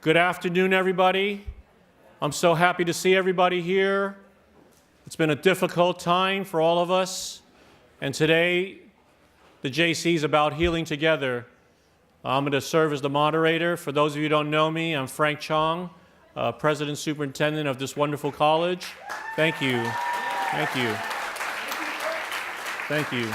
Good afternoon, everybody. I'm so happy to see everybody here. It's been a difficult time for all of us, and today the JC is about healing together. I'm going to serve as the moderator. For those of you who don't know me, I'm Frank Chong, President Superintendent of this wonderful college. Thank you. Thank you. Thank you.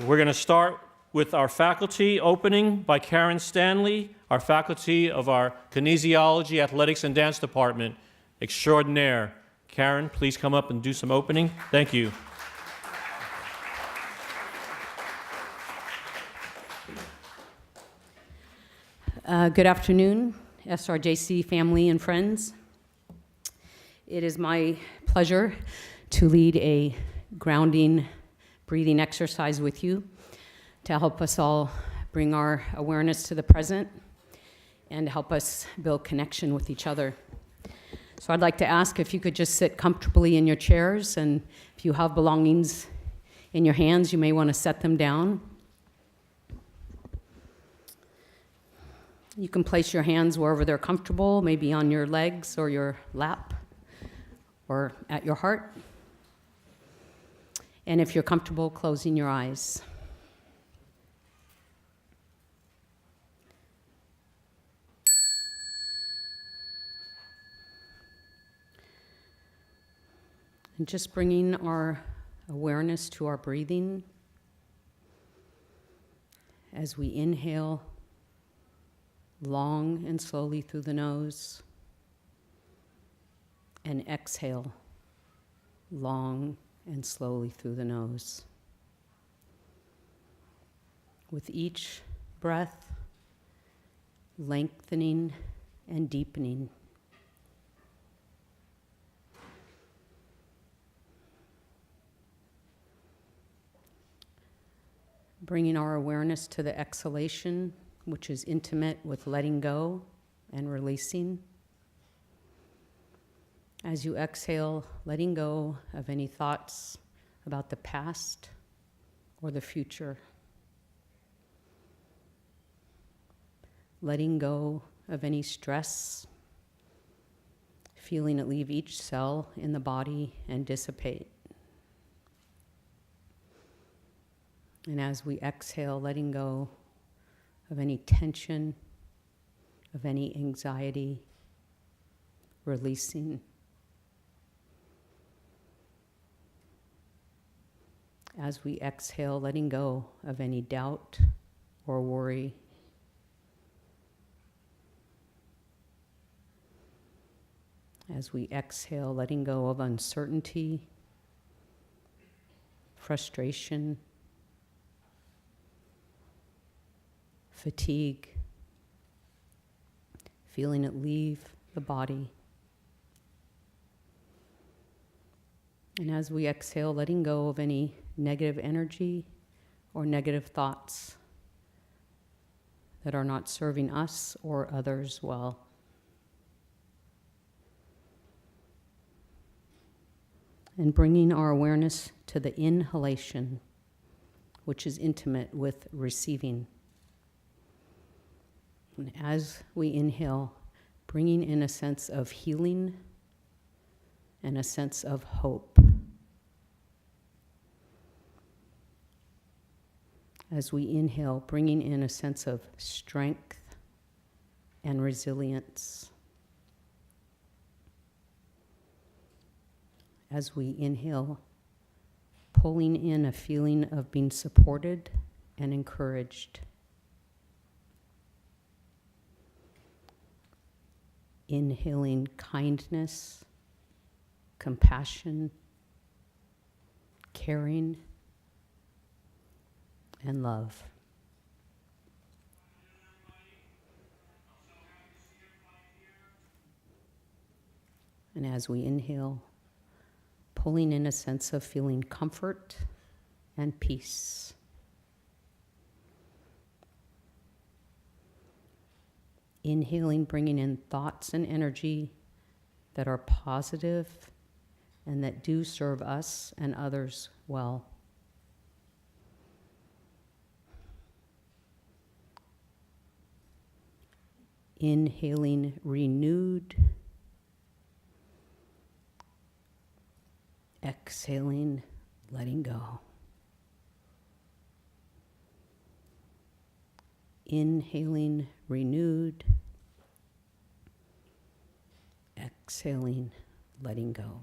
We're going to start with our faculty opening by Karen Stanley, our faculty of our Kinesiology, Athletics, and Dance Department extraordinaire. Karen, please come up and do some opening. Thank you. Good afternoon, SRJC family and friends. It is my pleasure to lead a grounding, breathing exercise with you to help us all bring our awareness to the present and help us build connection with each other. So I'd like to ask if you could just sit comfortably in your chairs, and if you have belongings in your hands, you may want to set them down. You can place your hands wherever they're comfortable, maybe on your legs or your lap or at your heart. And if you're comfortable, closing your eyes. And just bringing our awareness to our breathing as we inhale long and slowly through the nose and exhale long and slowly through the nose. With each breath, lengthening and deepening. Bringing our awareness to the exhalation, which is intimate with letting go and releasing. As you exhale, letting go of any thoughts about the past or the future. Letting go of any stress, feeling it leave each cell in the body and dissipate. And as we exhale, letting go of any tension, of any anxiety, releasing. As we exhale, letting go of any doubt or worry. As we exhale, letting go of uncertainty, frustration, fatigue, feeling it leave the body. And as we exhale, letting go of any negative energy or negative thoughts that are not serving us or others well. And bringing our awareness to the inhalation, which is intimate with receiving. And as we inhale, bringing in a sense of healing and a sense of hope. As we inhale, bringing in a sense of strength and resilience. As we inhale, pulling in a feeling of being supported and encouraged. Inhaling kindness, compassion, caring, and love. And as we inhale, pulling in a sense of feeling comfort and peace. Inhaling, bringing in thoughts and energy that are positive and that do serve us and others well. Inhaling, renewed. Exhaling, letting go. Inhaling, renewed. Exhaling, letting go.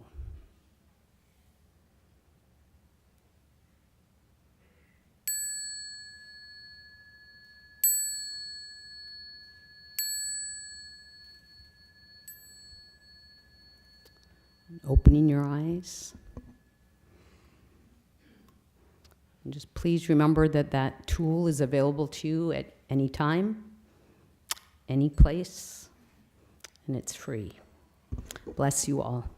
Opening your eyes. And just please remember that that tool is available to you at any time, any place, and it's free. Bless you all.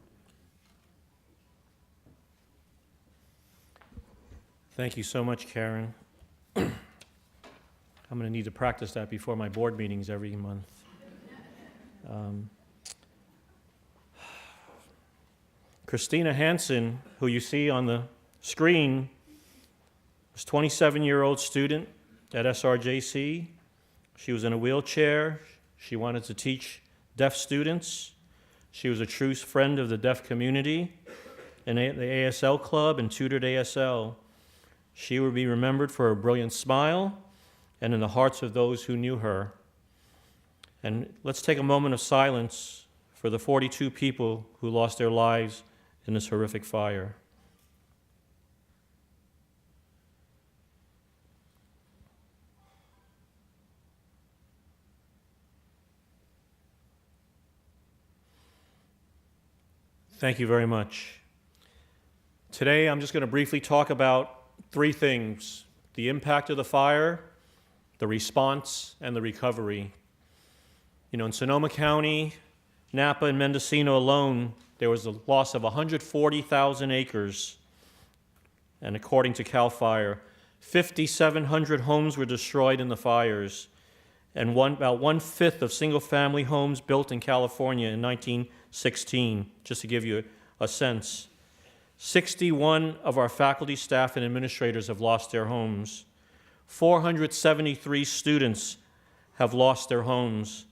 Thank you so much, Karen. I'm going to need to practice that before my board meetings every month. Christina Hansen, who you see on the screen, was a 27-year-old student at SRJC. She was in a wheelchair. She wanted to teach deaf students. She was a true friend of the deaf community and the ASL club and tutored ASL. She will be remembered for her brilliant smile and in the hearts of those who knew her. And let's take a moment of silence for the 42 people who lost their lives in this horrific fire. Thank you very much. Today, I'm just going to briefly talk about three things: the impact of the fire, the response, and the recovery. You know, in Sonoma County, Napa, and Mendocino alone, there was a loss of 140,000 acres. And according to CAL FIRE, 5,700 homes were destroyed in the fires, and about 1/5 of single-family homes built in California in 1916, just to give you a sense. 61 of our faculty, staff, and administrators have lost their homes. 473 students have lost their homes.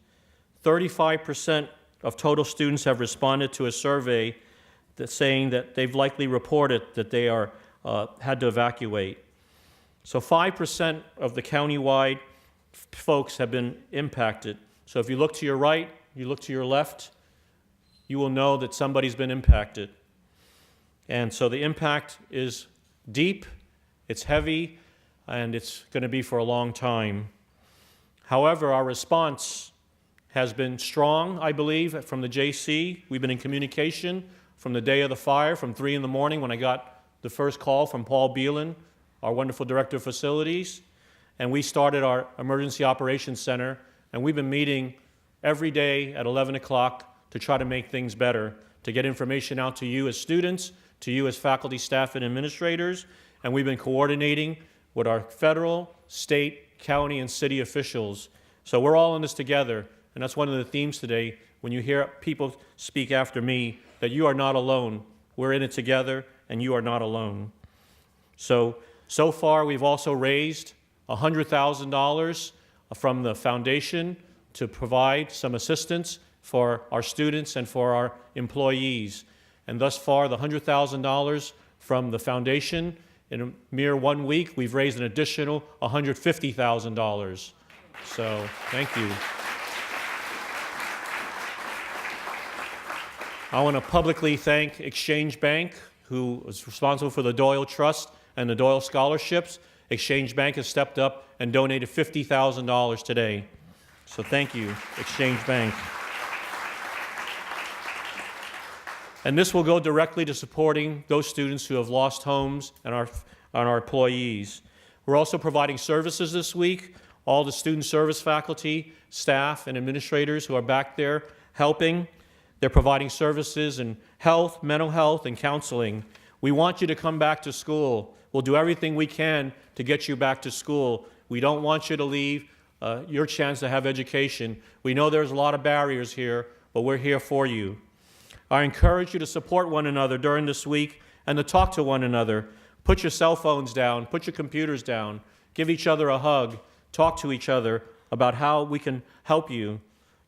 35% of total students have responded to a survey that's saying that they've likely reported that they are had to evacuate. So 5% of the countywide folks have been impacted. So if you look to your right, you look to your left, you will know that somebody's been impacted. And so the impact is deep, it's heavy, and it's going to be for a long time. However, our response has been strong, I believe, from the JC. We've been in communication from the day of the fire, from 3 in the morning when I got the first call from Paul Beelan, our wonderful director of facilities. And we started our emergency operations center, and we've been meeting every day at 11 o'clock to try to make things better, to get information out to you as students, to you as faculty, staff, and administrators. And we've been coordinating with our federal, state, county, and city officials. So we're all in this together. And that's one of the themes today, when you hear people speak after me, that you are not alone. We're in it together, and you are not alone. So far, we've also raised $100,000 from the foundation to provide some assistance for our students and for our employees. And thus far, the $100,000 from the foundation, in a mere 1 week, we've raised an additional $150,000. So, thank you. I want to publicly thank Exchange Bank, who was responsible for the Doyle Trust and the Doyle Scholarships. Exchange Bank has stepped up and donated $50,000 today. So thank you, Exchange Bank. And this will go directly to supporting those students who have lost homes and our employees. We're also providing services this week. All the student service faculty, staff, and administrators who are back there helping. They're providing services in health, mental health, and counseling. We want you to come back to school. We'll do everything we can to get you back to school. We don't want you to leave your chance to have education. We know there's a lot of barriers here, but we're here for you. I encourage you to support one another during this week and to talk to one another. Put your cell phones down, put your computers down, give each other a hug, talk to each other about how we can help you.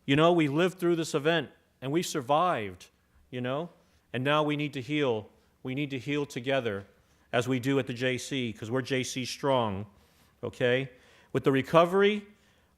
You know, we lived through this event and we survived, you know, and now we need to heal. We need to heal together as we do at the JC because we're JC strong, okay? With the recovery,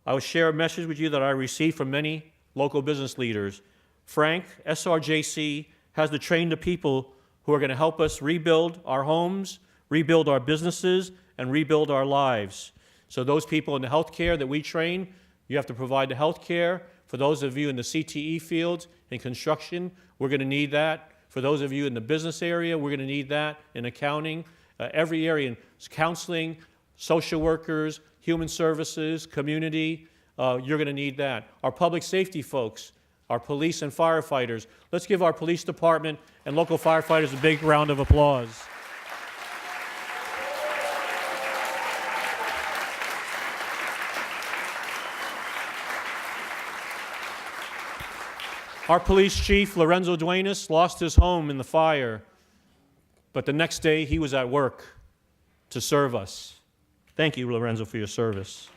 I will share a message with you that I received from many local business leaders. Frank, SRJC, has to train the people who are going to help us rebuild our homes, rebuild our businesses, and rebuild our lives. So those people in the healthcare that we train, you have to provide the healthcare. For those of you in the CTE fields, in construction, we're going to need that. For those of you in the business area, we're going to need that. In accounting, every area, in counseling, social workers, human services, community, you're going to need that. Our public safety folks, our police and firefighters. Let's give our police department and local firefighters a big round of applause. Our police chief, Lorenzo Duenas, lost his home in the fire, but the next day he was at work to serve us. Thank you, Lorenzo, for your service.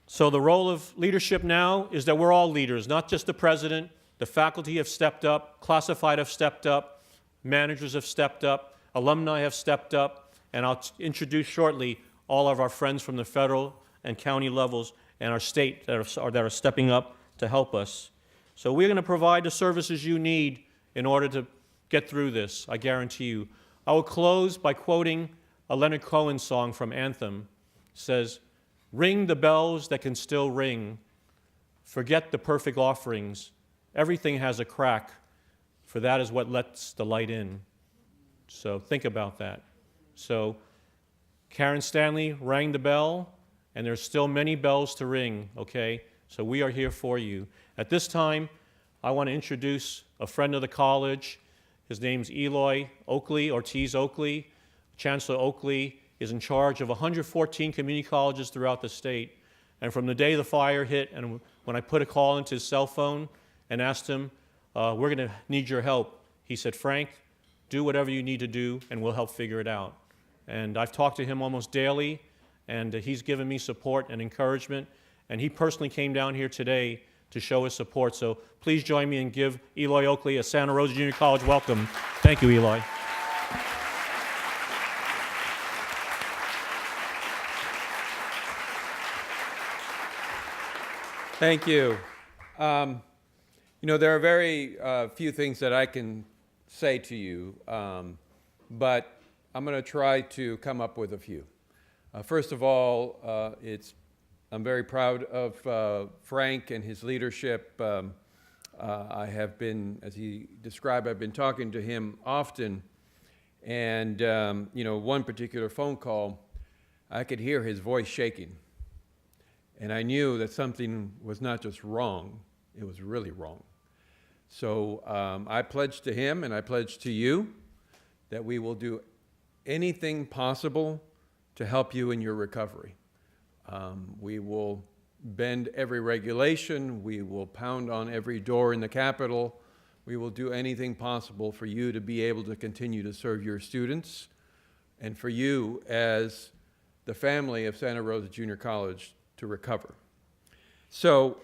So the role of leadership now is that we're all leaders, not just the president. The faculty have stepped up, classified have stepped up, managers have stepped up, alumni have stepped up, and I'll introduce shortly all of our friends from the federal and county levels and our state that are stepping up to help us. So we're going to provide the services you need in order to get through this, I guarantee you. I will close by quoting a Leonard Cohen song from Anthem. It says, "Ring the bells that can still ring. Forget the perfect offerings. Everything has a crack, for that is what lets the light in." So think about that. So Karen Stanley rang the bell, and there's still many bells to ring, okay? So we are here for you. At this time, I want to introduce a friend of the college. His name's Eloy Oakley, Ortiz Oakley. Chancellor Oakley is in charge of 114 community colleges throughout the state. And from the day the fire hit, and when I put a call into his cell phone and asked him, we're going to need your help, he said, "Frank, do whatever you need to do, and we'll help figure it out." And I've talked to him almost daily, and he's given me support and encouragement. And he personally came down here today to show his support. So please join me and give Eloy Oakley a Santa Rosa Junior College welcome. Thank you, Eloy. Thank you. You know, there are very few things that I can say to you, but I'm going to try to come up with a few. First of all, I'm very proud of Frank and his leadership. I have been, as he described, I've been talking to him often, and you know, one particular phone call, I could hear his voice shaking, and I knew that something was not just wrong, it was really wrong. So I pledged to him, and I pledged to you, that we will do anything possible to help you in your recovery. We will bend every regulation. We will pound on every door in the Capitol. We will do anything possible for you to be able to continue to serve your students and for you as the family of Santa Rosa Junior College to recover. So,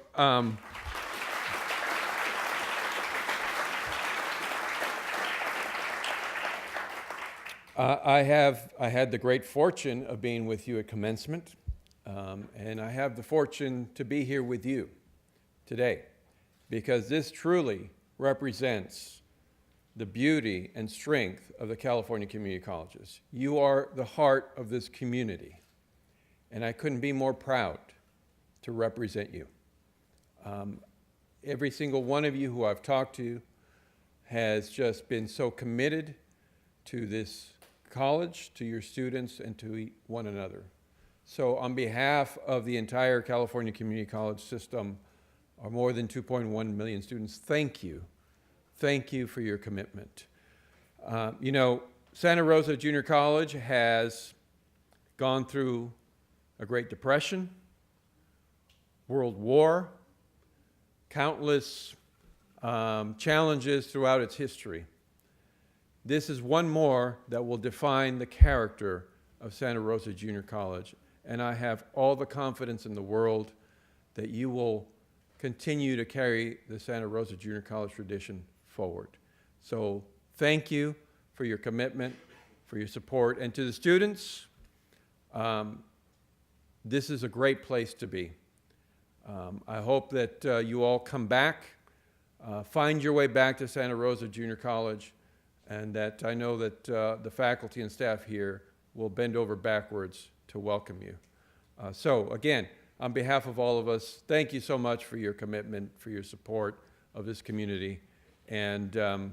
I had the great fortune of being with you at commencement, and I have the fortune to be here with you today, because this truly represents the beauty and strength of the California community colleges. You are the heart of this community, and I couldn't be more proud to represent you. Every single one of you who I've talked to has just been so committed to this college, to your students, and to one another. So on behalf of the entire California Community College system, our more than 2.1 million students, thank you. Thank you for your commitment. You know, Santa Rosa Junior College has gone through a Great Depression, World War, countless challenges throughout its history. This is one more that will define the character of Santa Rosa Junior College. And I have all the confidence in the world that you will continue to carry the Santa Rosa Junior College tradition forward. So thank you for your commitment, for your support. And to the students, this is a great place to be. I hope that you all come back, find your way back to Santa Rosa Junior College, and that I know that the faculty and staff here will bend over backwards to welcome you. So again, on behalf of all of us, thank you so much for your commitment, for your support of this community. And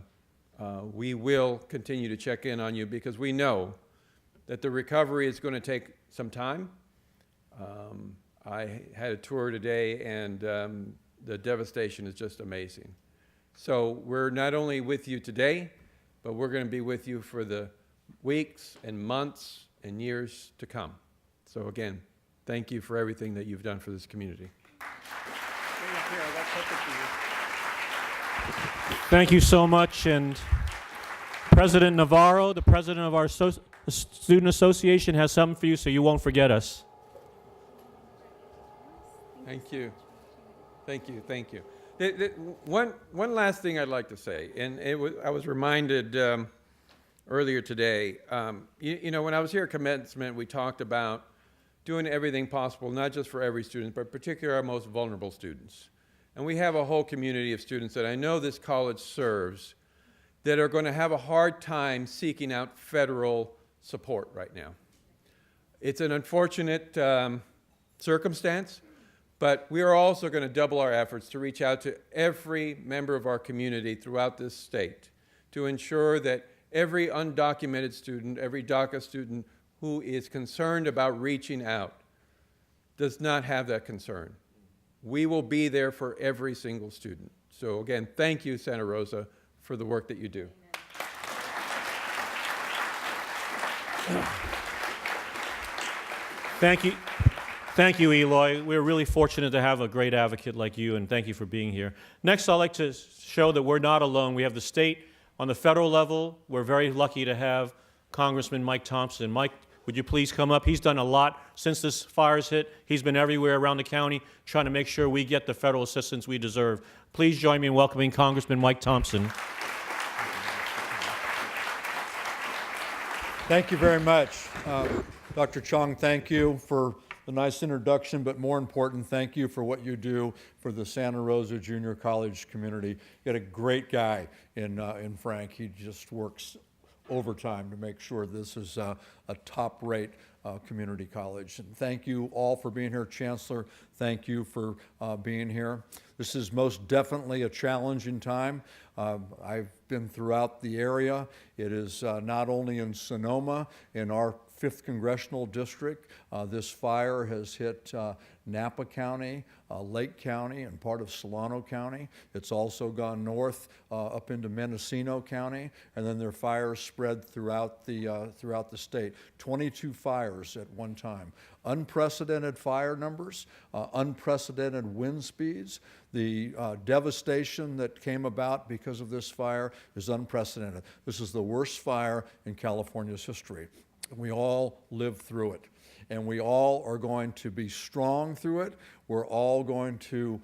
we will continue to check in on you because we know that the recovery is going to take some time. I had a tour today, and the devastation is just amazing. So we're not only with you today, but we're going to be with you for the weeks and months and years to come. So again, thank you for everything that you've done for this community. Thank you so much. And President Navarro, the president of our Student Association, has something for you so you won't forget us. Thank you. Thank you. Thank you. One last thing I'd like to say, and I was reminded earlier today, you know, when I was here at commencement, we talked about doing everything possible, not just for every student, but particularly our most vulnerable students. And we have a whole community of students that I know this college serves that are going to have a hard time seeking out federal support right now. It's an unfortunate circumstance, but we are also going to double our efforts to reach out to every member of our community throughout this state to ensure that every undocumented student, every DACA student who is concerned about reaching out does not have that concern. We will be there for every single student. So again, thank you, Santa Rosa, for the work that you do. Thank you. Thank you, Eloy. We're really fortunate to have a great advocate like you, and thank you for being here. Next, I'd like to show that we're not alone. We have the state. On the federal level, we're very lucky to have Congressman Mike Thompson. Mike, would you please come up? He's done a lot since this fire's hit. He's been everywhere around the county trying to make sure we get the federal assistance we deserve. Please join me in welcoming Congressman Mike Thompson. Thank you very much. Dr. Chong, thank you for the nice introduction, but more important, thank you for what you do for the Santa Rosa Junior College community. You got a great guy in Frank. He just works overtime to make sure this is a top-rate community college. And thank you all for being here. Chancellor, thank you for being here. This is most definitely a challenging time. I've been throughout the area. It is not only in Sonoma, in our 5th Congressional District. This fire has hit Napa County, Lake County, and part of Solano County. It's also gone north up into Mendocino County, and then there are fires spread throughout the state. 22 fires at one time. Unprecedented fire numbers, unprecedented wind speeds. The devastation that came about because of this fire is unprecedented. This is the worst fire in California's history. We all lived through it, and we all are going to be strong through it. We're all going to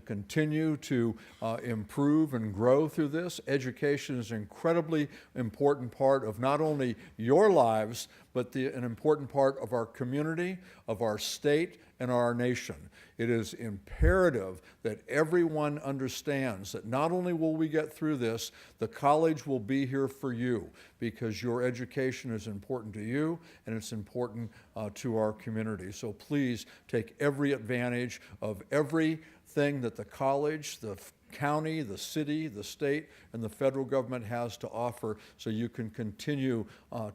continue to improve and grow through this. Education is an incredibly important part of not only your lives, but an important part of our community, of our state, and our nation. It is imperative that everyone understands that not only will we get through this, the college will be here for you because your education is important to you and it's important to our community. So please take every advantage of everything that the college, the county, the city, the state, and the federal government has to offer so you can continue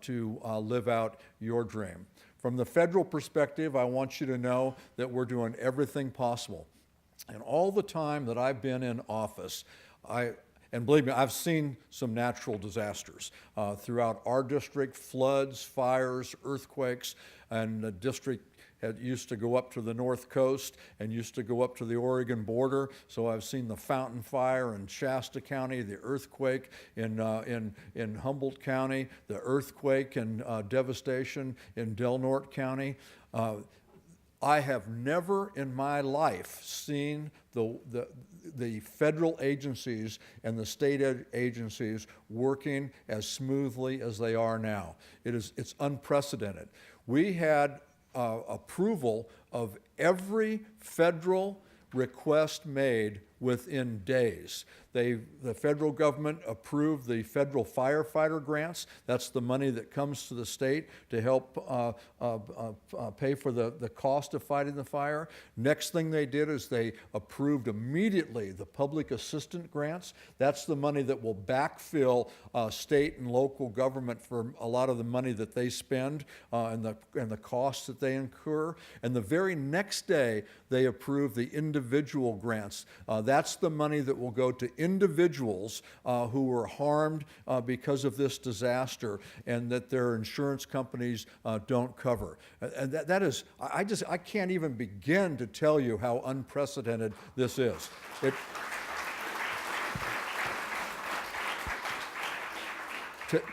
to live out your dream. From the federal perspective, I want you to know that we're doing everything possible. And all the time that I've been in office, and believe me, I've seen some natural disasters throughout our district, floods, fires, earthquakes, and the district used to go up to the North Coast and used to go up to the Oregon border. So I've seen the Fountain Fire in Shasta County, the earthquake in Humboldt County, the earthquake and devastation in Del Norte County. I have never in my life seen the federal agencies and the state agencies working as smoothly as they are now. It's unprecedented. We had approval of every federal request made within days. The federal government approved the federal firefighter grants. That's the money that comes to the state to help pay for the cost of fighting the fire. Next thing they did is they approved immediately the public assistance grants. That's the money that will backfill state and local government for a lot of the money that they spend and the costs that they incur. And the very next day, they approved the individual grants. That's the money that will go to individuals who were harmed because of this disaster and that their insurance companies don't cover. And that is, I can't even begin to tell you how unprecedented this is.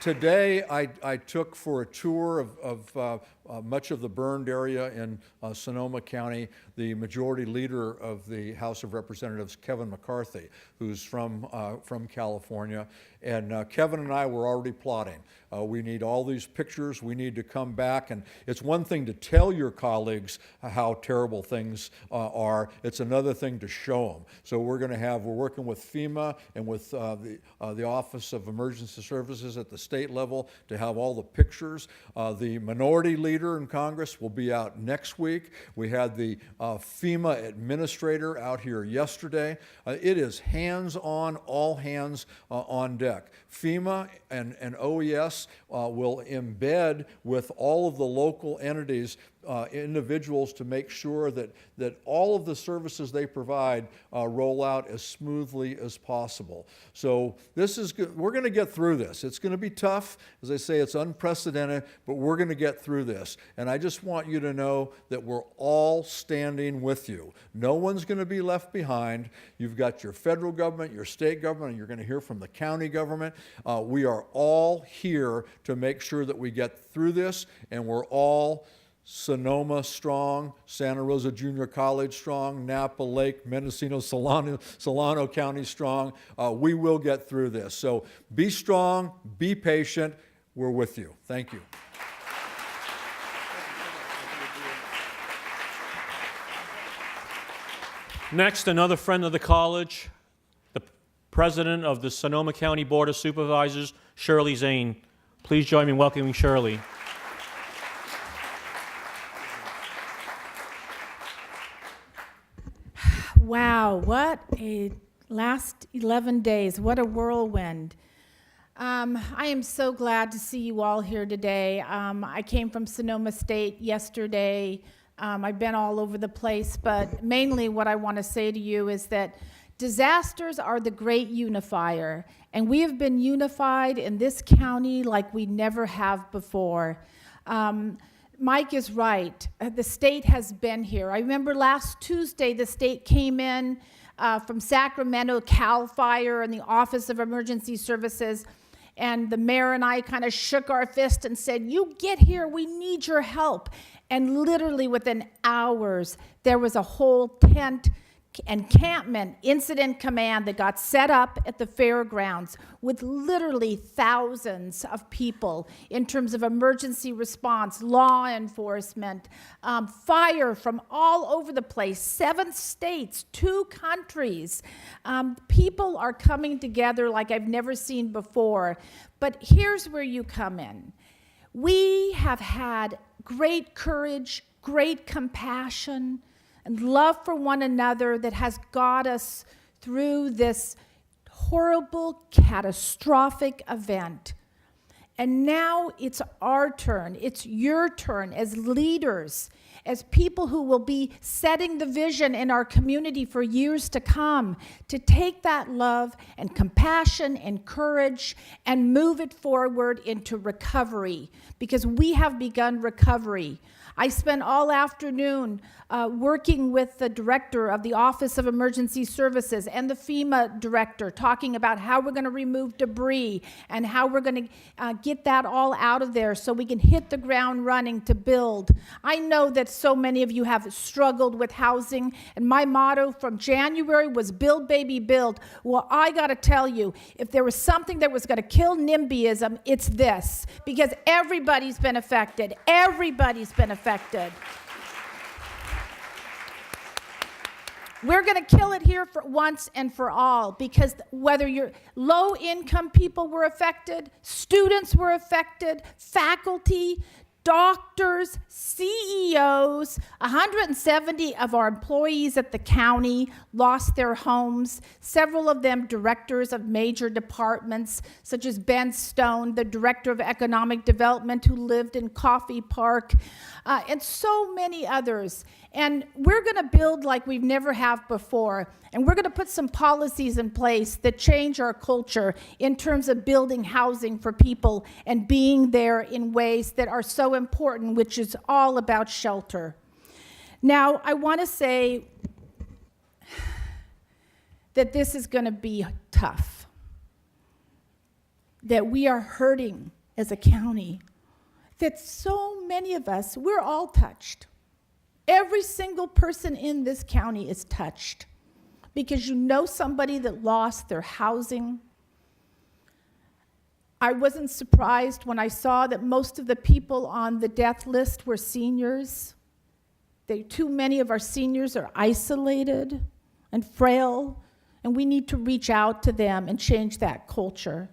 Today, I took for a tour of much of the burned area in Sonoma County, the majority leader of the House of Representatives, Kevin McCarthy, who's from California. And Kevin and I were already plotting. We need all these pictures. We need to come back. And it's one thing to tell your colleagues how terrible things are. It's another thing to show them. So we're working with FEMA and with the Office of Emergency Services at the state level to have all the pictures. The minority leader in Congress will be out next week. We had the FEMA administrator out here yesterday. It is hands-on, all hands on deck. FEMA and OES will embed with all of the local entities individuals to make sure that all of the services they provide roll out as smoothly as possible. So this is good. We're going to get through this. It's going to be tough. As I say, it's unprecedented, but we're going to get through this. And I just want you to know that we're all standing with you. No one's going to be left behind. You've got your federal government, your state government, and you're going to hear from the county government. We are all here to make sure that we get through this, and we're all Sonoma strong, Santa Rosa Junior College strong, Napa Lake, Mendocino, Solano County strong. We will get through this. So be strong, be patient. We're with you. Thank you. Next, another friend of the college, the president of the Sonoma County Board of Supervisors, Shirley Zane. Please join me in welcoming Shirley. Wow, what a last 11 days. What a whirlwind. I am so glad to see you all here today. I came from Sonoma State yesterday. I've been all over the place, but mainly what I want to say to you is that disasters are the great unifier, and we have been unified in this county like we never have before. Mike is right. The state has been here. I remember last Tuesday, the state came in from Sacramento, CAL FIRE, and the Office of Emergency Services, and the mayor and I kind of shook our fist and said, "You get here, we need your help." And literally within hours, there was a whole tent encampment incident command that got set up at the fairgrounds with literally thousands of people in terms of emergency response, law enforcement, fire from all over the place, 7 states, 2 countries. People are coming together like I've never seen before. But here's where you come in. We have had great courage, great compassion, and love for one another that has got us through this horrible, catastrophic event. And now it's our turn. It's your turn as leaders, as people who will be setting the vision in our community for years to come, to take that love and compassion and courage and move it forward into recovery, because we have begun recovery. I spent all afternoon working with the director of the Office of Emergency Services and the FEMA director, talking about how we're going to remove debris and how we're going to get that all out of there so we can hit the ground running to build. I know that so many of you have struggled with housing, and my motto from January was build, baby, build. Well, I got to tell you, if there was something that was going to kill NIMBYism, it's this, because everybody's been affected. Everybody's been affected. We're going to kill it here for once and for all, because whether you're low-income people were affected, students were affected, faculty, doctors, CEOs, 170 of our employees at the county lost their homes, several of them directors of major departments, such as Ben Stone, the director of economic development who lived in Coffey Park, and so many others. And we're going to build like we've never have before, and we're going to put some policies in place that change our culture in terms of building housing for people and being there in ways that are so important, which is all about shelter. Now, I want to say that this is going to be tough, that we are hurting as a county, that so many of us, we're all touched. Every single person in this county is touched because you know somebody that lost their housing. I wasn't surprised when I saw that most of the people on the death list were seniors. Too many of our seniors are isolated and frail, and we need to reach out to them and change that culture.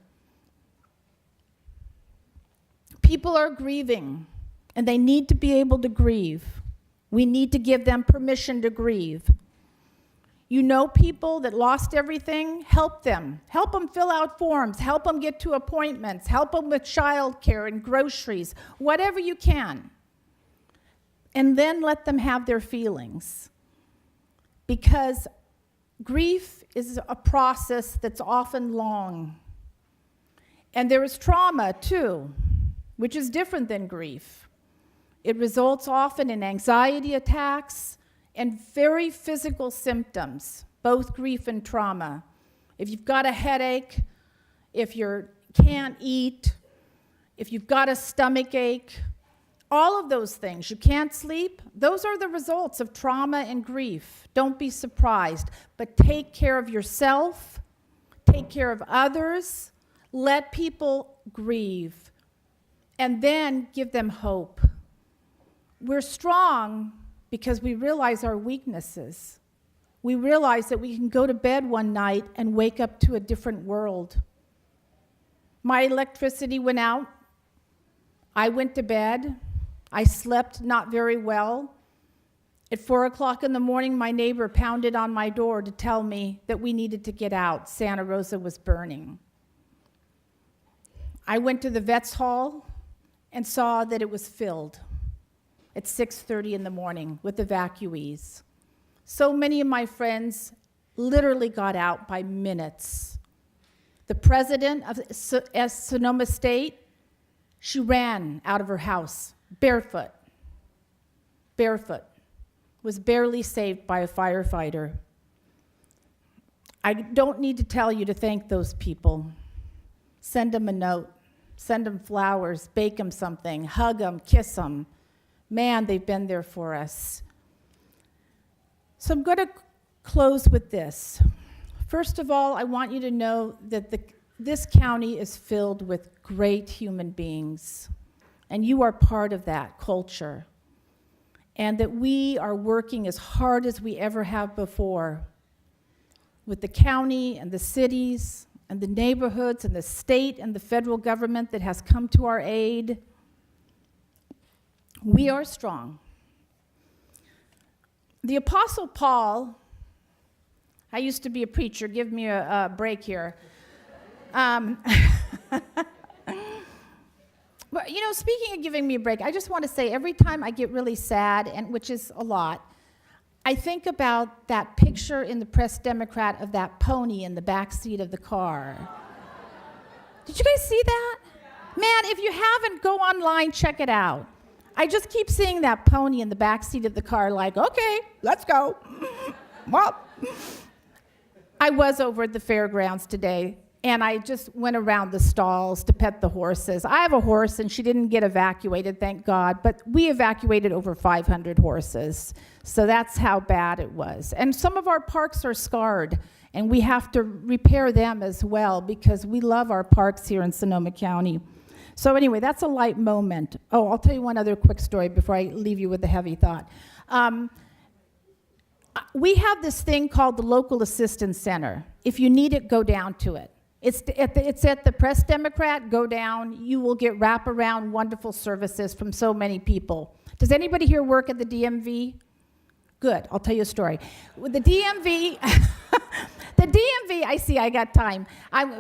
People are grieving, and they need to be able to grieve. We need to give them permission to grieve. You know people that lost everything? Help them. Help them fill out forms. Help them get to appointments. Help them with childcare and groceries, whatever you can. And then let them have their feelings. Because grief is a process that's often long. And there is trauma, too, which is different than grief. It results often in anxiety attacks and very physical symptoms, both grief and trauma. If you've got a headache, if you can't eat, if you've got a stomach ache, all of those things, you can't sleep, those are the results of trauma and grief. Don't be surprised, but take care of yourself, take care of others, let people grieve, and then give them hope. We're strong because we realize our weaknesses. We realize that we can go to bed one night and wake up to a different world. My electricity went out. I went to bed. I slept not very well. At 4 o'clock in the morning, my neighbor pounded on my door to tell me that we needed to get out. Santa Rosa was burning. I went to the vet's hall and saw that it was filled at 6:30 in the morning with evacuees. So many of my friends literally got out by minutes. The president of Sonoma State, she ran out of her house barefoot, was barely saved by a firefighter. I don't need to tell you to thank those people. Send them a note, send them flowers, bake them something, hug them, kiss them. Man, they've been there for us. So I'm going to close with this. First of all, I want you to know that this county is filled with great human beings, and you are part of that culture, and that we are working as hard as we ever have before with the county and the cities and the neighborhoods and the state and the federal government that has come to our aid. We are strong. The Apostle Paul, I used to be a preacher, give me a break here. But, you know, speaking of giving me a break, I just want to say every time I get really sad, and which is a lot, I think about that picture in the Press Democrat of that pony in the back seat of the car. Did you guys see that? Man, if you haven't, go online, check it out. I just keep seeing that pony in the back seat of the car, like, okay, let's go. Well, I was over at the fairgrounds today, and I just went around the stalls to pet the horses. I have a horse, and she didn't get evacuated, thank God, but we evacuated over 500 horses. So that's how bad it was. And some of our parks are scarred, and we have to repair them as well because we love our parks here in Sonoma County. So anyway, that's a light moment. Oh, I'll tell you one other quick story before I leave you with a heavy thought. We have this thing called the Local Assistance Center. If you need it, go down to it. It's at the Press Democrat. Go down. You will get wraparound wonderful services from so many people. Does anybody here work at the DMV? Good. I'll tell you a story. With the DMV, the DMV, I see I got time.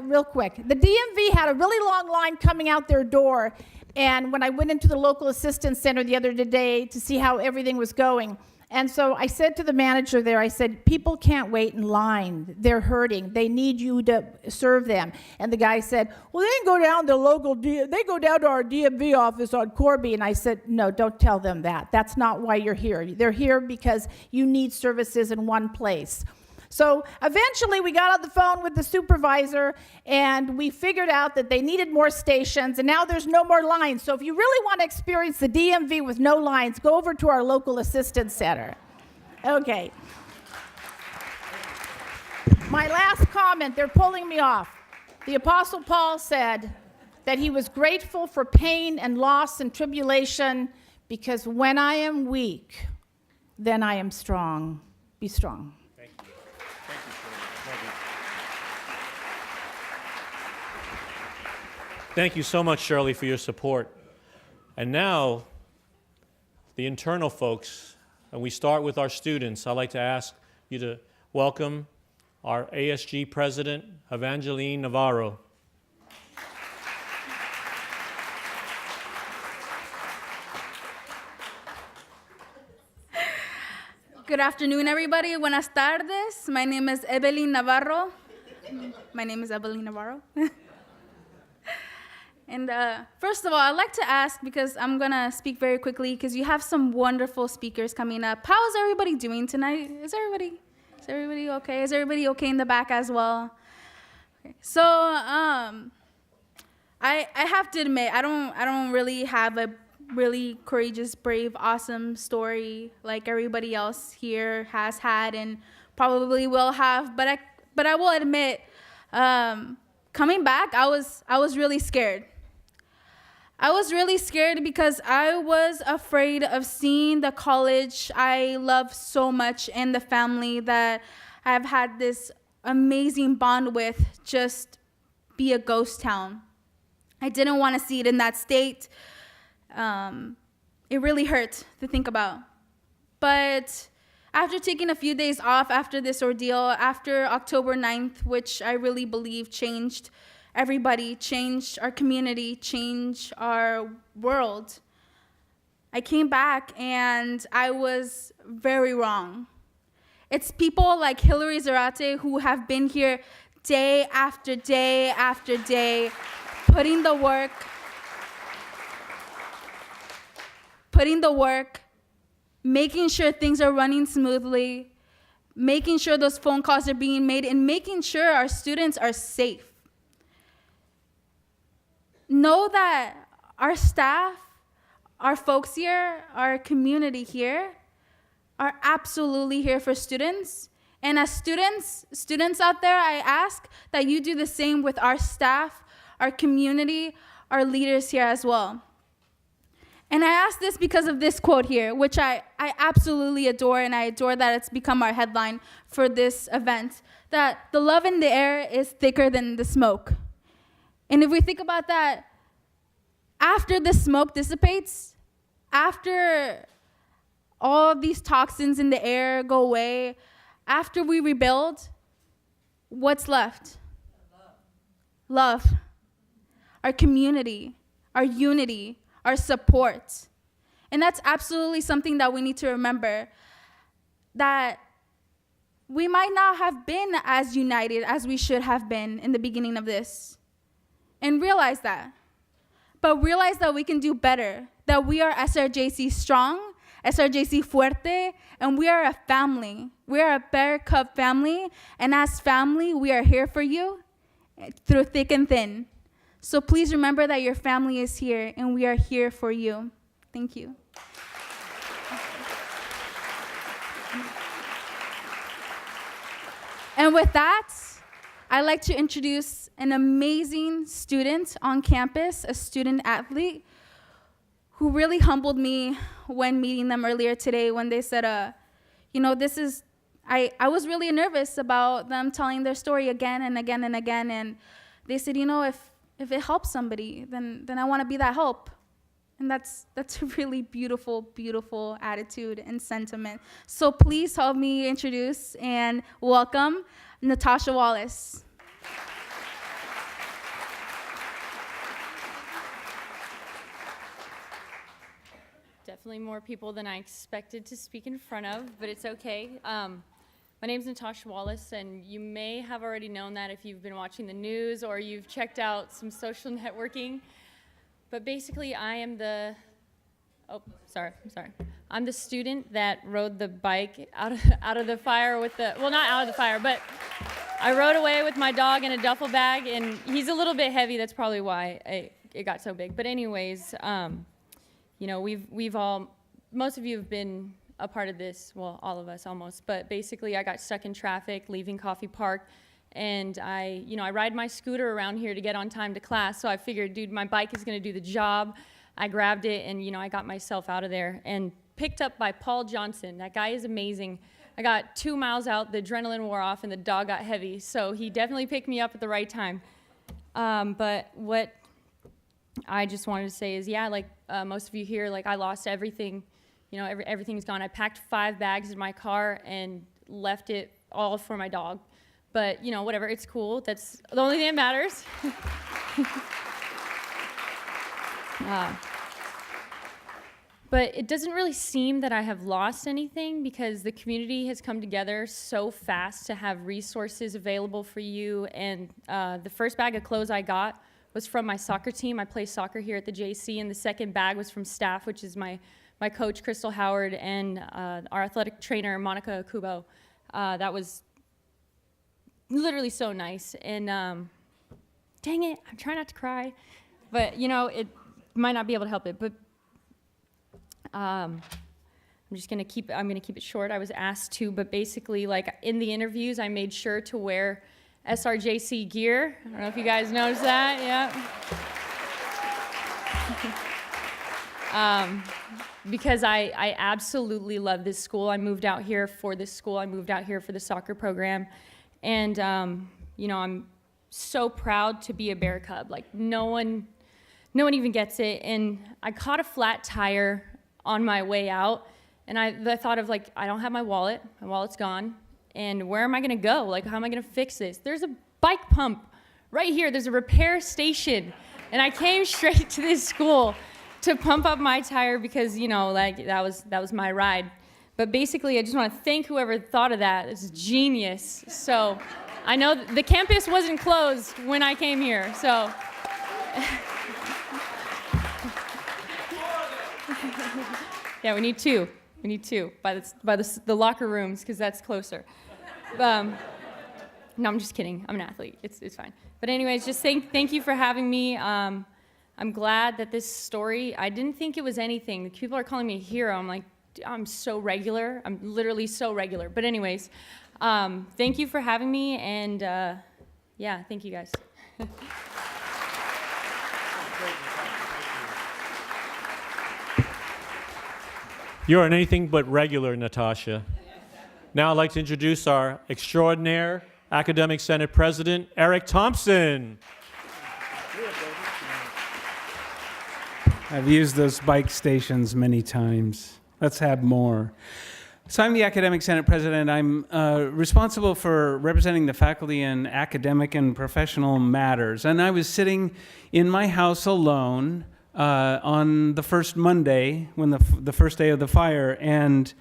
Real quick. The DMV had a really long line coming out their door, and when I went into the Local Assistance Center the other day to see how everything was going, and so I said to the manager there, I said, people can't wait in line. They're hurting. They need you to serve them. And the guy said, well, they go down to they go down to our DMV office on Corby. And I said, no, don't tell them that. That's not why you're here. They're here because you need services in one place. So eventually we got on the phone with the supervisor, and we figured out that they needed more stations, and now there's no more lines. So if you really want to experience the DMV with no lines, go over to our Local Assistance Center. Okay. My last comment, they're pulling me off. The Apostle Paul said that he was grateful for pain and loss and tribulation because when I am weak, then I am strong. Be strong. Thank you so much, Shirley, for your support. And now, the internal folks, and we start with our students. I'd like to ask you to welcome our ASG President, Evangeline Navarro. Good afternoon, everybody. Buenas tardes. My name is Evelyn Navarro. And first of all, I'd like to ask, because I'm going to speak very quickly, because you have some wonderful speakers coming up. How is everybody doing tonight? Is everybody okay? Is everybody okay in the back as well? Okay. So I have to admit, I don't really have a really courageous, brave, awesome story like everybody else here has had and probably will have. But I will admit, coming back, I was really scared. I was really scared because I was afraid of seeing the college I love so much and the family that I've had this amazing bond with just be a ghost town. I didn't want to see it in that state. It really hurt to think about. But after taking a few days off after this ordeal, after October 9th, which I really believe changed everybody, changed our community, changed our world, I came back and I was very wrong. It's people like Hillary Zarate who have been here day after day after day, putting the work, making sure things are running smoothly, making sure those phone calls are being made, and making sure our students are safe. Know that our staff, our folks here, our community here, are absolutely here for students. And as students out there, I ask that you do the same with our staff, our community, our leaders here as well. And I ask this because of this quote here, which I absolutely adore, and I adore that it's become our headline for this event, that the love in the air is thicker than the smoke. And if we think about that, after the smoke dissipates, after all these toxins in the air go away, after we rebuild, what's left? Love. Our community, our unity, our support. And that's absolutely something that we need to remember, that we might not have been as united as we should have been in the beginning of this. And realize that. But realize that we can do better that we are SRJC strong, SRJC fuerte, and we are a family. We are a Bear Cub family, and as family, we are here for you through thick and thin. So please remember that your family is here, and we are here for you. Thank you. And with that, I'd like to introduce an amazing student on campus, a student athlete, who really humbled me when meeting them earlier today when they said, you know, this is, I was really nervous about them telling their story again and again and again. And they said, you know, if it helps somebody, then I want to be that help. And that's a really beautiful, beautiful attitude and sentiment. So please help me introduce and welcome Natasha Wallace. Definitely more people than I expected to speak in front of, but it's okay. My name's Natasha Wallace, and you may have already known that if you've been watching the news or you've checked out some social networking. But basically, I am the, I'm the student that rode the bike out of the fire with the, well, not out of the fire, but I rode away with my dog in a duffel bag, and he's a little bit heavy. That's probably why it got so big. But anyways, you know, we've all, most of you have been a part of this, well, all of us almost, but basically I got stuck in traffic leaving Coffey Park, and I ride my scooter around here to get on time to class, so I figured, dude, my bike is gonna do the job. I grabbed it, and I got myself out of there, and picked up by Paul Johnson. That guy is amazing. I got 2 miles out, the adrenaline wore off, and the dog got heavy, so he definitely picked me up at the right time. But what I just wanted to say is, yeah, like most of you here, like I lost everything. Everything's gone. I packed 5 bags in my car and left it all for my dog. But, whatever, it's cool. That's the only thing that matters. But it doesn't really seem that I have lost anything because the community has come together so fast to have resources available for you. And the first bag of clothes I got was from my soccer team. I play soccer here at the JC, and the second bag was from staff, which is my coach, Crystal Howard, and our athletic trainer, Monica Kubo. That was literally so nice. And dang it, I'm trying not to cry. But, it might not be able to help it. But I'm gonna keep it short. I was asked to, but basically, like in the interviews, I made sure to wear SRJC gear. I don't know if you guys noticed that, yeah. Because I absolutely love this school. I moved out here for this school. I moved out here for the soccer program. And, I'm so proud to be a Bear Cub. Like, no one even gets it. And I caught a flat tire on my way out. And I thought of, like, I don't have my wallet. My wallet's gone. And where am I gonna go? Like, how am I gonna fix this? There's a bike pump right here. There's a repair station. And I came straight to this school to pump up my tire because, that was my ride. But basically, I just want to thank whoever thought of that. It's genius. So I know the campus wasn't closed when I came here, so. Yeah, we need two. We need 2 by the locker rooms because that's closer. No, I'm just kidding. I'm an athlete. It's fine. But anyways, just thank you for having me. I'm glad that this story, I didn't think it was anything. People are calling me a hero. I'm like, I'm so regular. I'm literally so regular. But anyways, thank you for having me. And yeah, thank you guys. You are anything but regular, Natasha. Now I'd like to introduce our extraordinaire Academic Senate President, Eric Thompson. I've used those bike stations many times. Let's have more. So I'm the Academic Senate President. I'm responsible for representing the faculty in academic and professional matters. And I was sitting in my house alone on the first Monday, when the first day of the fire, and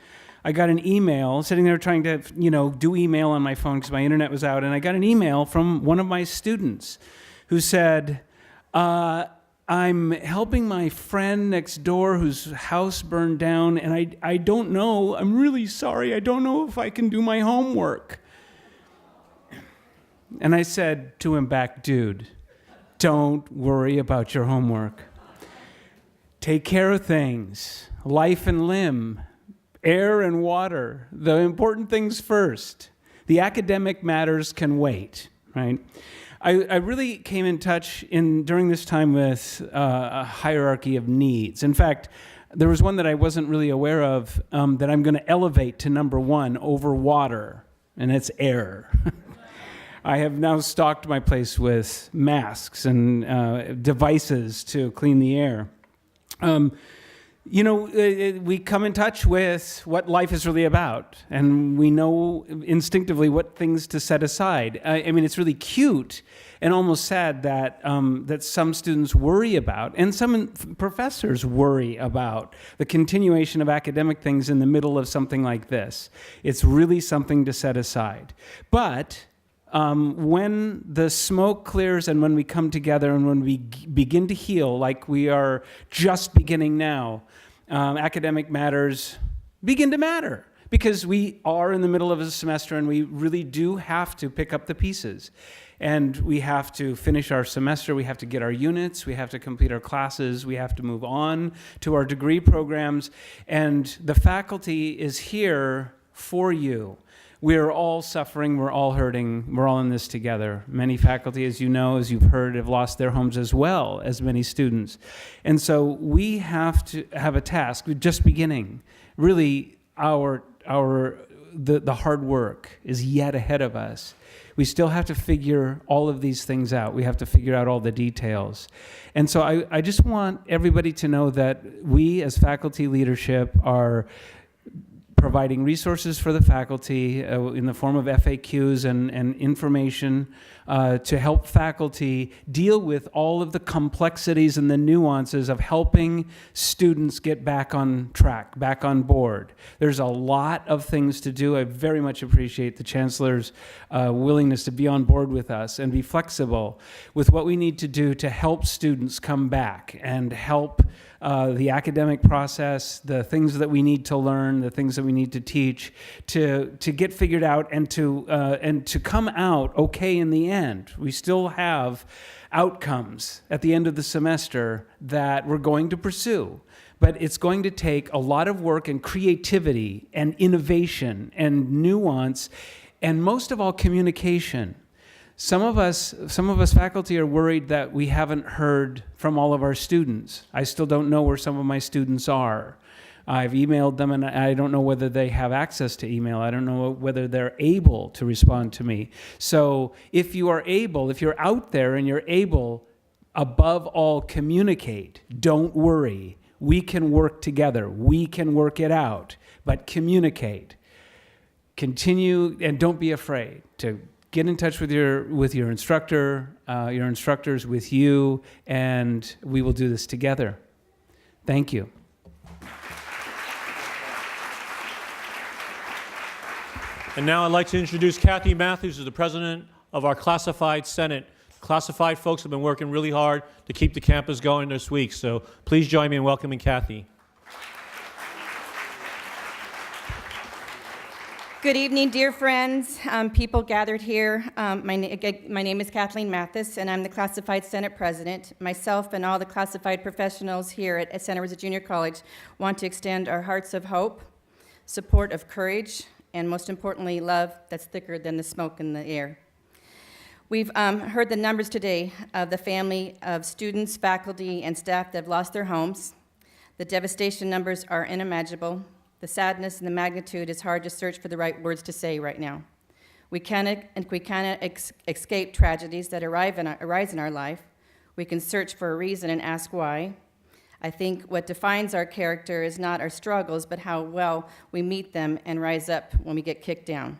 I got an email, sitting there trying to, do email on my phone because my internet was out, and I got an email from one of my students who said, I'm helping my friend next door whose house burned down, and I don't know, I'm really sorry, I don't know if I can do my homework. And I said to him back, dude, don't worry about your homework. Take care of things, life and limb, air and water, the important things first. The academic matters can wait, right? I really came in touch during this time with a hierarchy of needs. In fact, there was one that I wasn't really aware of that I'm going to elevate to number one over water, and it's air. I have now stocked my place with masks and devices to clean the air. We come in touch with what life is really about, and we know instinctively what things to set aside. I mean, it's really cute and almost sad that that some students worry about, and some professors worry about, the continuation of academic things in the middle of something like this. It's really something to set aside. But when the smoke clears and when we come together and when we begin to heal, like we are just beginning now, academic matters begin to matter, because we are in the middle of a semester and we really do have to pick up the pieces. And we have to finish our semester, we have to get our units, we have to complete our classes, we have to move on to our degree programs, and the faculty is here for you. We're all suffering, we're all hurting, we're all in this together. Many faculty, as you know, as you've heard, have lost their homes as well as many students. And so we have to have a task, we're just beginning. Really, the hard work is yet ahead of us. We still have to figure all of these things out. We have to figure out all the details. And so I just want everybody to know that we as faculty leadership are providing resources for the faculty in the form of FAQs and information to help faculty deal with all of the complexities and the nuances of helping students get back on track, back on board. There's a lot of things to do. I very much appreciate the Chancellor's willingness to be on board with us and be flexible with what we need to do to help students come back and help the academic process, the things that we need to learn, the things that we need to teach, to get figured out and to come out okay in the end. We still have outcomes at the end of the semester that we're going to pursue. But it's going to take a lot of work and creativity and innovation and nuance, and most of all, communication. Some of us faculty are worried that we haven't heard from all of our students. I still don't know where some of my students are. I've emailed them, and I don't know whether they have access to email. I don't know whether they're able to respond to me. So if you are able, if you're out there and you're able, above all, communicate. Don't worry. We can work together. We can work it out. But communicate. Continue, and don't be afraid to get in touch with your instructor, your instructors with you, and we will do this together. Thank you. And now I'd like to introduce Kathy Matthews, who's the president of our Classified Senate. Classified folks have been working really hard to keep the campus going this week, so please join me in welcoming Kathy. Good evening, dear friends, people gathered here. My name is Kathleen Mathis, and I'm the Classified Senate President. Myself and all the classified professionals here at Santa Rosa Junior College want to extend our hearts of hope, support of courage, and most importantly, love that's thicker than the smoke in the air. We've heard the numbers today of the family of students, faculty, and staff that have lost their homes. The devastation numbers are unimaginable. The sadness and the magnitude is hard to search for the right words to say right now. We cannot escape tragedies that arise in our life. We can search for a reason and ask why. I think what defines our character is not our struggles, but how well we meet them and rise up when we get kicked down.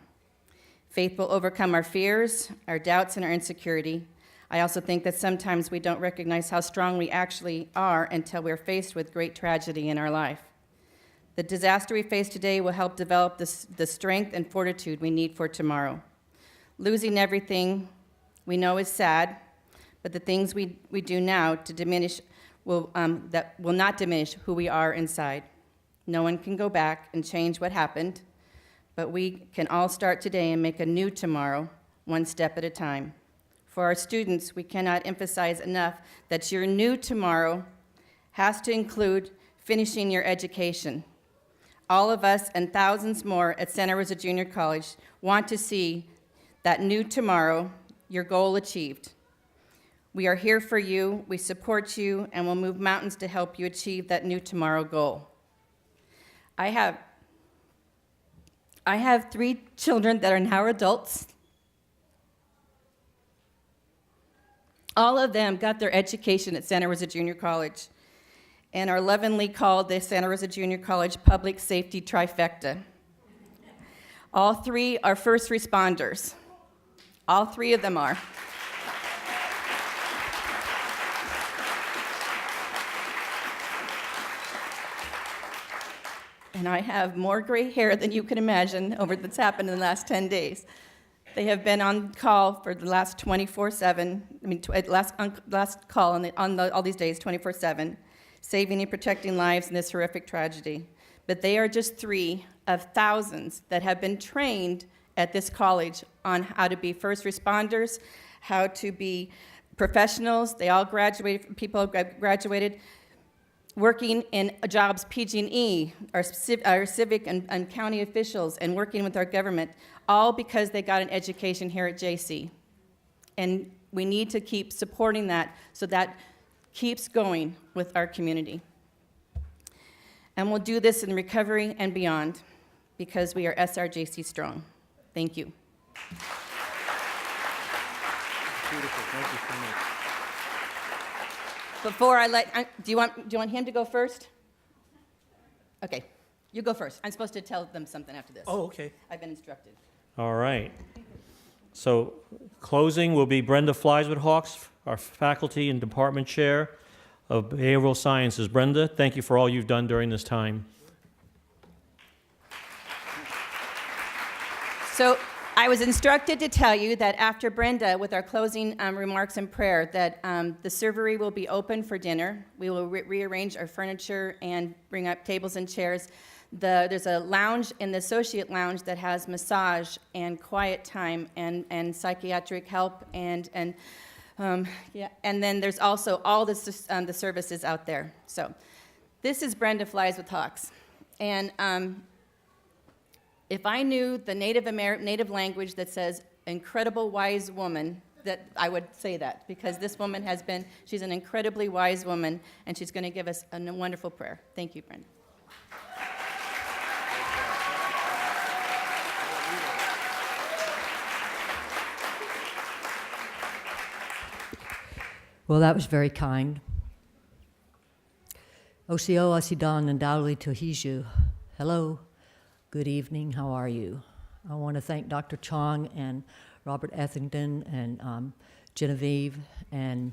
Faith will overcome our fears, our doubts, and our insecurity. I also think that sometimes we don't recognize how strong we actually are until we're faced with great tragedy in our life. The disaster we face today will help develop the strength and fortitude we need for tomorrow. Losing everything we know is sad, but the things we do now to diminish that will not diminish who we are inside. No one can go back and change what happened, but we can all start today and make a new tomorrow, one step at a time. For our students, we cannot emphasize enough that your new tomorrow has to include finishing your education. All of us and thousands more at Santa Rosa Junior College want to see that new tomorrow, your goal achieved. We are here for you, we support you, and will move mountains to help you achieve that new tomorrow goal. I have 3 children that are now adults. All of them got their education at Santa Rosa Junior College and are lovingly called the Santa Rosa Junior College Public Safety Trifecta. All 3 are first responders. All 3 of them are. And I have more gray hair than you can imagine over that's happened in the last 10 days. They have been on call for the last 24/7, last call on all these days, 24/7, saving and protecting lives in this horrific tragedy. But they are just 3 of thousands that have been trained at this college on how to be first responders, how to be professionals. They all graduated, people graduated working in jobs, PG&E, our civic and county officials, and working with our government, all because they got an education here at JC. And we need to keep supporting that so that keeps going with our community. And we'll do this in recovery and beyond because we are SRJC strong. Thank you. Beautiful. Thank you so much. Before I do you want him to go first? Okay, you go first. I'm supposed to tell them something after this. Oh, okay. I've been instructed. All right. So closing will be Brenda Flies-Hawks, our faculty and department chair of Behavioral Sciences. Brenda, thank you for all you've done during this time. So I was instructed to tell you that after Brenda, with our closing remarks and prayer, that the servery will be open for dinner. We will rearrange our furniture and bring up tables and chairs. There's a lounge in the associate lounge that has massage and quiet time and psychiatric help and then there's also all the services out there. So this is Brenda Flies-Hawks, and if I knew the native language that says incredible wise woman, that I would say that, because this woman she's an incredibly wise woman, and she's going to give us a wonderful prayer. Thank you, Brenda. Well, that was very kind. Osio asidan and Dowley Tohiju. Hello. Good evening, how are you? I want to thank Dr. Chong and Robert Ethington and Genevieve and,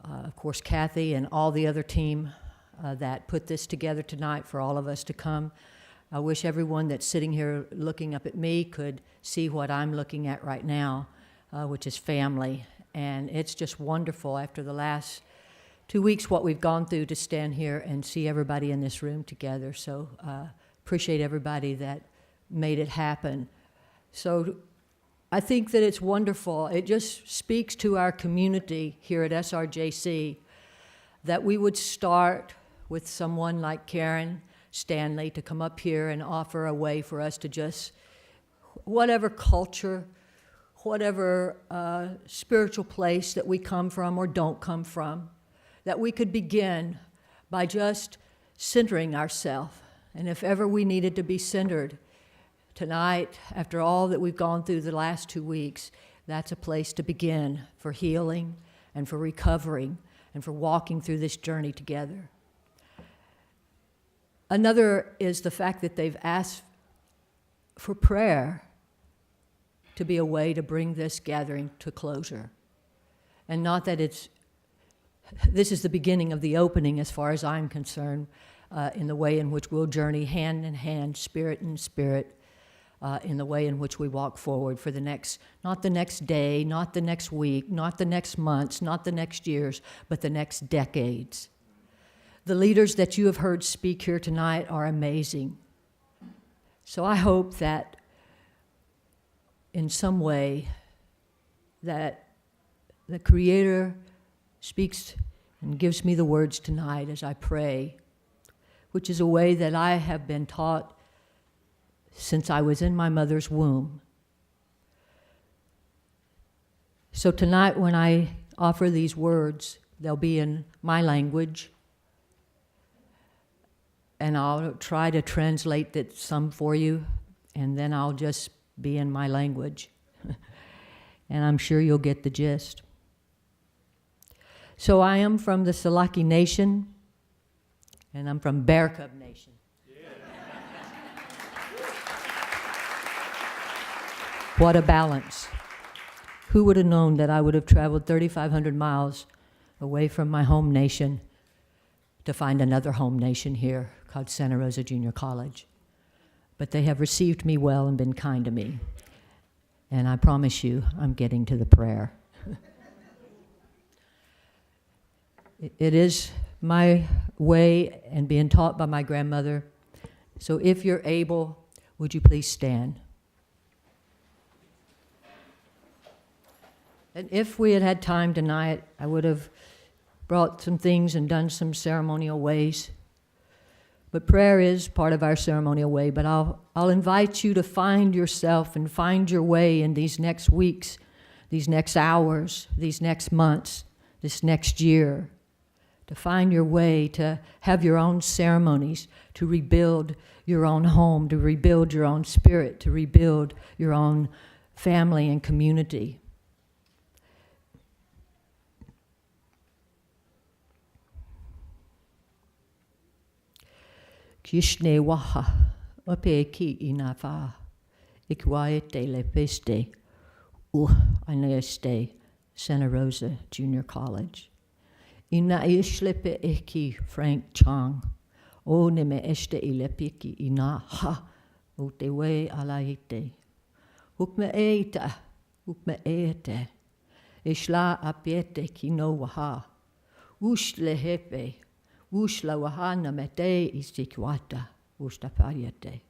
of course, Kathy and all the other team that put this together tonight for all of us to come. I wish everyone that's sitting here looking up at me could see what I'm looking at right now, which is family. And it's just wonderful after the last 2 weeks what we've gone through to stand here and see everybody in this room together. So appreciate everybody that made it happen. So I think that it's wonderful. It just speaks to our community here at SRJC that we would start with someone like Karen Stanley to come up here and offer a way for us to just, whatever culture, whatever spiritual place that we come from or don't come from, that we could begin by just centering ourselves. And if ever we needed to be centered, tonight, after all that we've gone through the last 2 weeks, that's a place to begin for healing and for recovering and for walking through this journey together. Another is the fact that they've asked for prayer to be a way to bring this gathering to closure. And not that this is the beginning of the opening as far as I'm concerned, in the way in which we'll journey hand in hand, spirit in spirit, in the way in which we walk forward for not the next day, not the next week, not the next months, not the next years, but the next decades. The leaders that you have heard speak here tonight are amazing. So I hope that in some way that the Creator speaks and gives me the words tonight as I pray, which is a way that I have been taught since I was in my mother's womb. So tonight when I offer these words, they'll be in my language, and I'll try to translate that some for you, and then I'll just be in my language. And I'm sure you'll get the gist. So I am from the Salaki Nation, and I'm from Bear Cub Nation. What a balance. Who would have known that I would have traveled 3,500 miles away from my home nation to find another home nation here called Santa Rosa Junior College? But they have received me well and been kind to me. And I promise you, I'm getting to the prayer. It is my way and being taught by my grandmother. So if you're able, would you please stand? And if we had had time tonight, I would have brought some things and done some ceremonial ways. But prayer is part of our ceremonial way. But I'll invite you to find yourself and find your way in these next weeks, these next hours, these next months, this next year, to find your way, to have your own ceremonies, to rebuild your own home, to rebuild your own spirit, to rebuild your own family and community. Kishne waha, ope ki inafa, ikwaete le peste, aneste, Santa Rosa Junior College. Ina ishlepe eki Frank Chong, o neme este ilepiki ina ha, o te we alaite. Ukme eita, ukme eete, ishla apiete ki no waha, ushle hepe, Ushla wahana mete istikwata, usta pariete.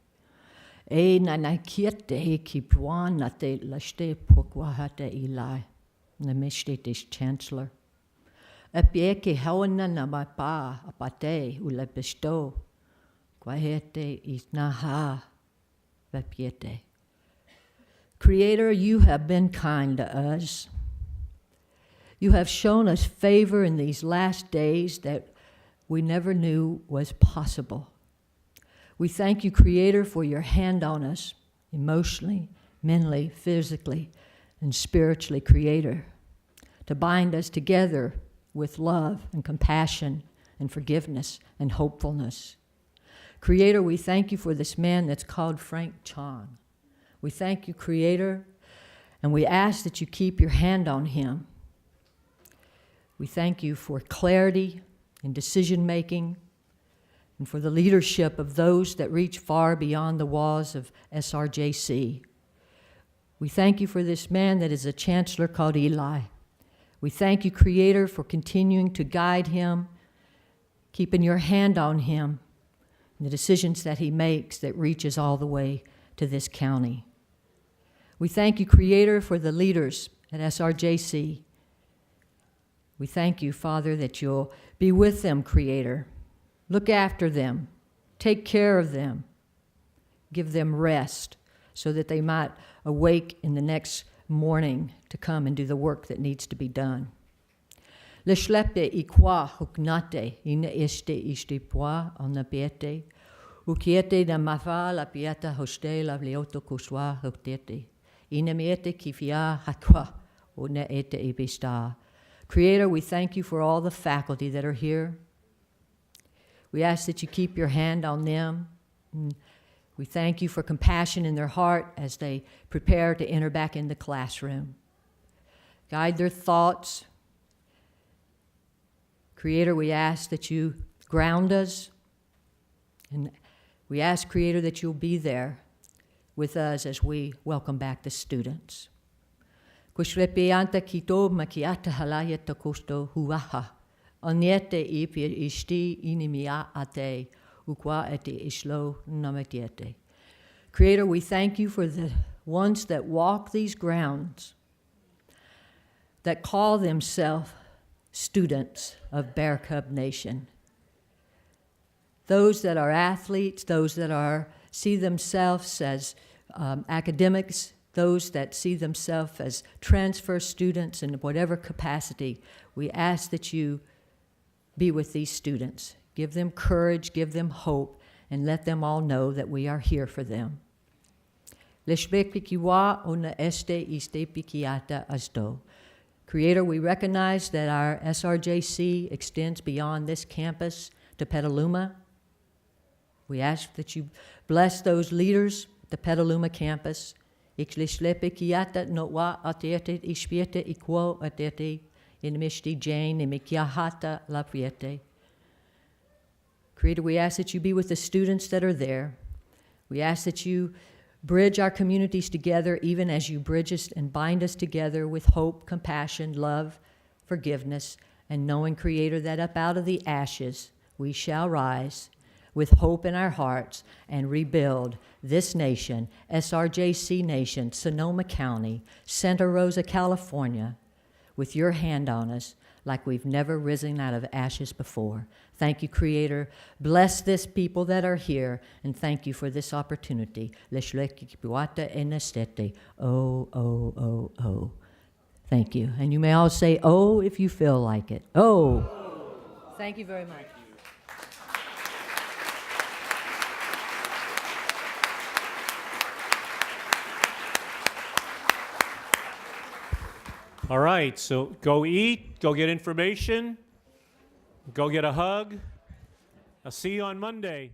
E na kiete he kipuana te laste pokwahate ilai, the Mishtish Chancellor. Apieke hawana na mapa apate ule besto, kwahete isnaha vapiete. Creator, you have been kind to us. You have shown us favor in these last days that we never knew was possible. We thank you, Creator, for your hand on us, emotionally, mentally, physically, and spiritually, Creator, to bind us together with love and compassion and forgiveness and hopefulness. Creator, we thank you for this man that's called Frank Chong. We thank you, Creator, and we ask that you keep your hand on him. We thank you for clarity in decision-making, and for the leadership of those that reach far beyond the walls of SRJC. We thank you for this man that is a chancellor called Eli. We thank you, Creator, for continuing to guide him, keeping your hand on him, and the decisions that he makes that reaches all the way to this county. We thank you, Creator, for the leaders at SRJC. We thank you, Father, that you'll be with them, Creator. Look after them. Take care of them. Give them rest so that they might awake in the next morning to come and do the work that needs to be done. Le schleppe ikwa huknate ina este poa ona piete. Ukiete da mafa la pieta hoste la leoto kuswa hukete. Ina miete kifia hakwa ona ete ibista. Creator, we thank you for all the faculty that are here. We ask that you keep your hand on them. We thank you for compassion in their heart as they prepare to enter back in the classroom. Guide their thoughts. Creator, we ask that you ground us. And we ask, Creator, that you'll be there with us as we welcome back the students. Kushlepianta kito makiata halaya takusto huaha Oniete ipia ishti inimia ate, ukwa ete ishlo nametiete. Creator, we thank you for the ones that walk these grounds, that call themselves students of Bear Cub Nation. Those that are athletes, those that see themselves as academics, those that see themselves as transfer students in whatever capacity, we ask that you be with these students. Give them courage, give them hope, and let them all know that we are here for them. Creator, we recognize that our SRJC extends beyond this campus to Petaluma. We ask that you bless those leaders at the Petaluma campus. Creator, we ask that you be with the students that are there. We ask that you bridge our communities together, even as you bridge us and bind us together with hope, compassion, love, forgiveness, and knowing, Creator, that up out of the ashes we shall rise with hope in our hearts and rebuild this nation, SRJC Nation, Sonoma County, Santa Rosa, California, with your hand on us like we've never risen out of ashes before. Thank you, Creator. Bless this people that are here, and thank you for this opportunity. Oh, oh, oh, oh. Thank you. And you may all say, oh, if you feel like it. Oh. Thank you very much. All right, so go eat, go get information, go get a hug. I'll see you on Monday.